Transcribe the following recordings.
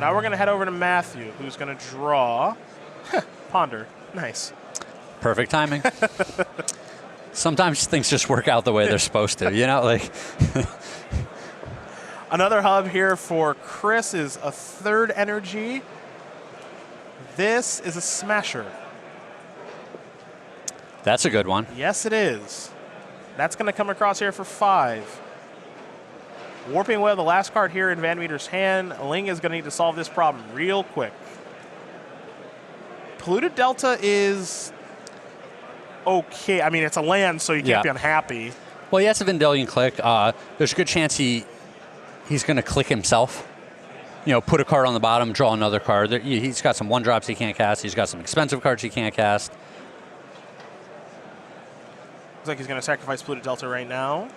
Now we're going to head over to Matthew, who's going to draw Ponder. Nice. Perfect timing. Sometimes things just work out the way they're supposed to, you know? Like Another hub here for Chris is a third energy. This is a smasher. That's a good one. Yes, it is. That's going to come across here for 5. Warping Web, the last card here in VanMeter's hand. Ling is going to need to solve this problem real quick. Polluted Delta is okay. I mean, it's a land, so you can't be unhappy. Well, he has a Vendilion click. There's a good chance he's going to click himself. You know, put a card on the bottom, draw another card. He's got some 1-drops he can't cast. He's got some expensive cards he can't cast. Looks like he's going to sacrifice Polluted Delta right now.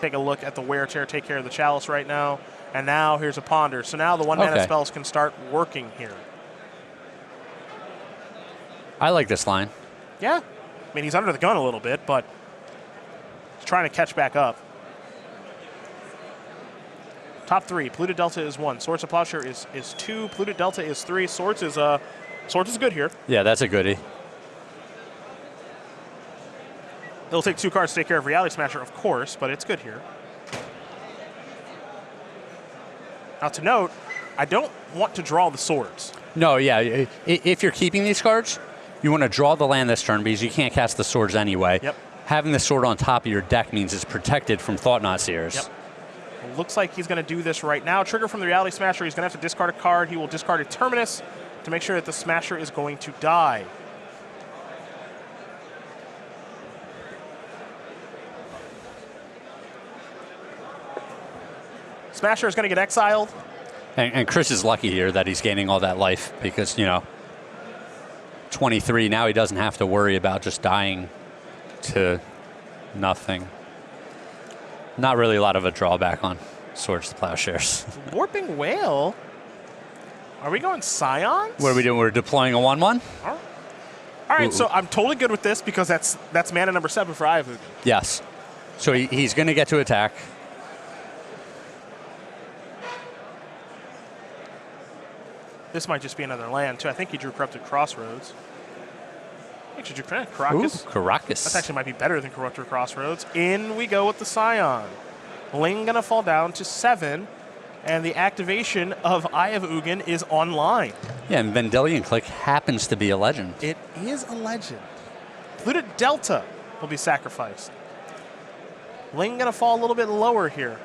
Take a look at the Wear Tear, take care of the Chalice right now. And now here's a Ponder. So now the 1-mana spells can start working here. I like this line. Yeah. I mean, he's under the gun a little bit, but he's trying to catch back up. Top 3. Polluted Delta is 1. Swords of Plowshare is 2. Polluted Delta is 3. Swords is good here. Yeah, that's a goodie. It'll take 2 cards to take care of Reality Smasher, of course, but it's good here. Now to note, I don't want to draw the swords. No, yeah. If you're keeping these cards, you want to draw the land this turn because you can't cast the swords anyway. Yep. Having the sword on top of your deck means it's protected from Thought-Knot Seers. Yep. It looks like he's going to do this right now. Trigger from the Reality Smasher. He's going to have to discard a card. He will discard a Terminus to make sure that the Smasher is going to die. Smasher is going to get exiled. And Chris is lucky here that he's gaining all that life because, you know, 23, now he doesn't have to worry about just dying to nothing. Not really a lot of a drawback on Swords to Plowshares. Warping Whale? Are we going Scions? What are we doing? We're deploying a 1/1? All right, so I'm totally good with this because that's mana number 7 for Ivu. Yes. So he's going to get to attack. This might just be another land, too. I think he drew Corrupted Crossroads. Actually drew Caracas. Ooh, Caracas. That actually might be better than Corrupted Crossroads. In we go with the Scion. Ling going to fall down to 7, and the activation of Eye of Ugin is online. Yeah, and Vendilion Click happens to be a legend. It is a legend. Polluted Delta will be sacrificed. Ling going to fall a little bit lower here.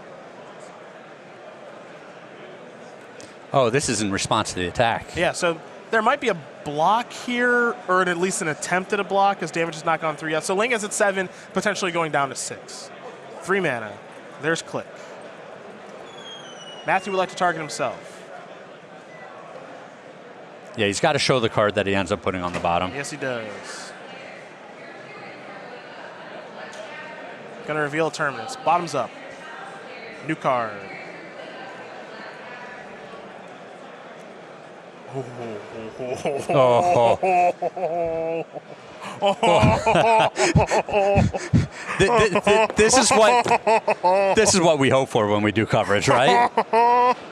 Oh, this is in response to the attack. Yeah, so there might be a block here, or at least an attempt at a block, as damage has not gone through yet. So Ling is at 7, potentially going down to 6. 3 mana. There's Click. Matthew would like to target himself. Yeah, he's got to show the card that he ends up putting on the bottom. Yes, he does. Gonna reveal a Terminus. Bottoms up. New card. This is what we hope for when we do coverage, right?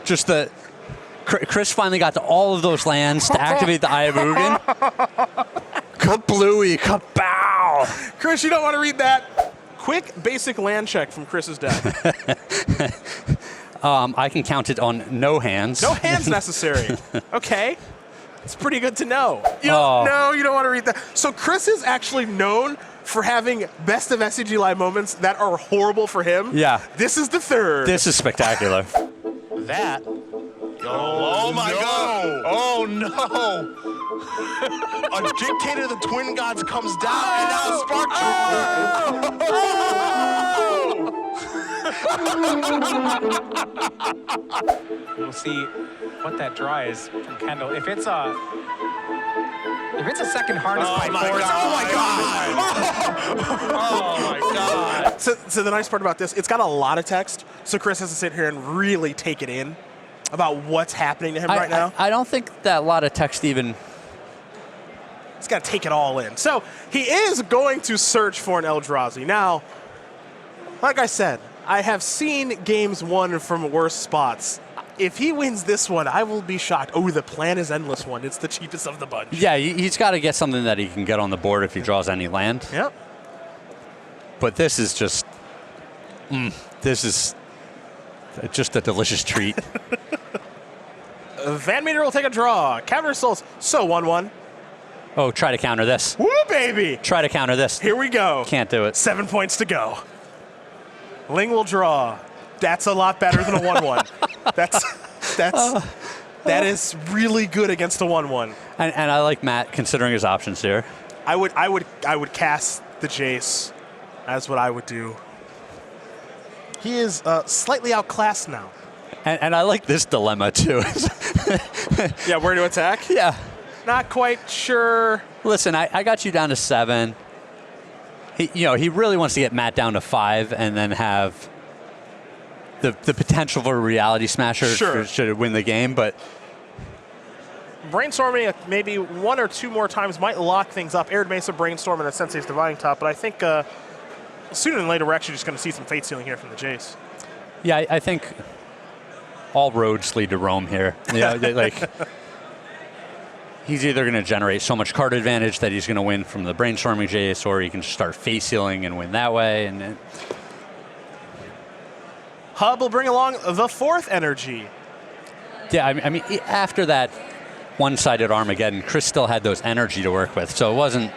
Just the Chris finally got to all of those lands to activate the Eye of Ugin. Kablooey, kabow! Chris, you don't want to read that. Quick basic land check from Chris's deck. I can count it on no hands. No hands necessary. Okay. It's pretty good to know. No, you don't want to read that. So Chris is actually known for having best of SCG Live moments that are horrible for him. Yeah. This is the third. This is spectacular. That. Oh my God. Oh no. A Dictator of the Twin Gods comes down and now Spark. We'll see what that draw is from Kendall. If it's a second hardest by force. Oh my God. So the nice part about this, it's got a lot of text, so Chris has to sit here and really take it in about what's happening to him right now. I don't think that a lot of text even... He's got to take it all in. So he is going to search for an Eldrazi. Now, like I said, I have seen games won from worse spots. If he wins this one, I will be shocked. Oh, the plan is endless one. It's the cheapest of the bunch. Yeah, he's got to get something that he can get on the board if he draws any land. Yep. But this is just, this is just a delicious treat. VanMeter will take a draw. Counter Souls. So 1-1. Oh, try to counter this. Woo, baby. Try to counter this. Here we go. Can't do it. 7 points to go. Ling will draw. That's a lot better than a 1-1. That is really good against a 1-1. And I like Matt considering his options here. I would cast the Jace as what I would do. He is slightly outclassed now. And I like this dilemma too. Yeah, where to attack? Yeah. Not quite sure. Listen, I got you down to 7. He really wants to get Matt down to 5 and then have the potential for a reality smasher should it win the game, but brainstorming maybe 1 or 2 more times might lock things up. Arid Mesa, Brainstorm, and a Sensei's Dividing Top, but I think sooner than later we're actually just going to see some Fate Sealing here from the Jace. Yeah, I think all roads lead to Rome here. Like he's either going to generate so much card advantage that he's going to win from the Brainstorming Jace, or he can just start face sealing and win that way. And Hub will bring along the 4th energy. Yeah, I mean, after that one-sided Armageddon, Chris still had those energy to work with, so it wasn't.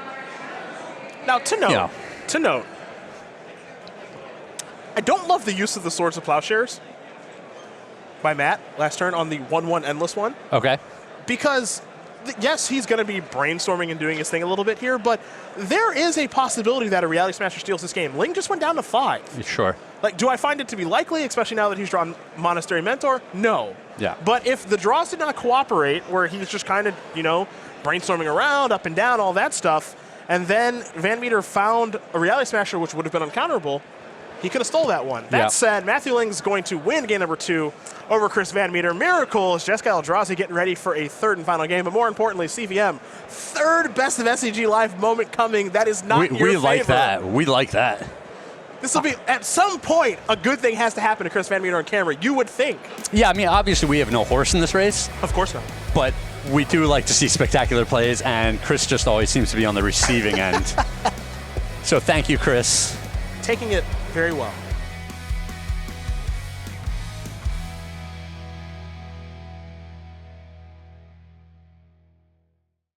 Now, to note, I don't love the use of the Swords of Plowshares by Matt last turn on the 1-1 Endless one. Okay. Because yes, he's going to be brainstorming and doing his thing a little bit here, but there is a possibility that a Reality Smasher steals this game. Ling just went down to 5. Sure. Like, do I find it to be likely, especially now that he's drawn Monastery Mentor? No. Yeah. But if the draws did not cooperate, where he's just kind of, brainstorming around, up and down, all that stuff, and then VanMeter found a Reality Smasher, which would have been uncounterable, he could have stole that one. That said, Matthew Ling's going to win game number 2 over Chris VanMeter. Miracles, Jeskai Eldrazi getting ready for a 3rd and final game. But more importantly, CVM, 3rd best of SCG Live moment coming. That is not your We like favor. that. We like that. This will be, at some point, a good thing has to happen to Chris VanMeter on camera. You would think. Yeah, I mean, obviously we have no horse in this race. Of course not. But we do like to see spectacular plays, and Chris just always seems to be on the receiving end. So thank you, Chris. Taking it very well.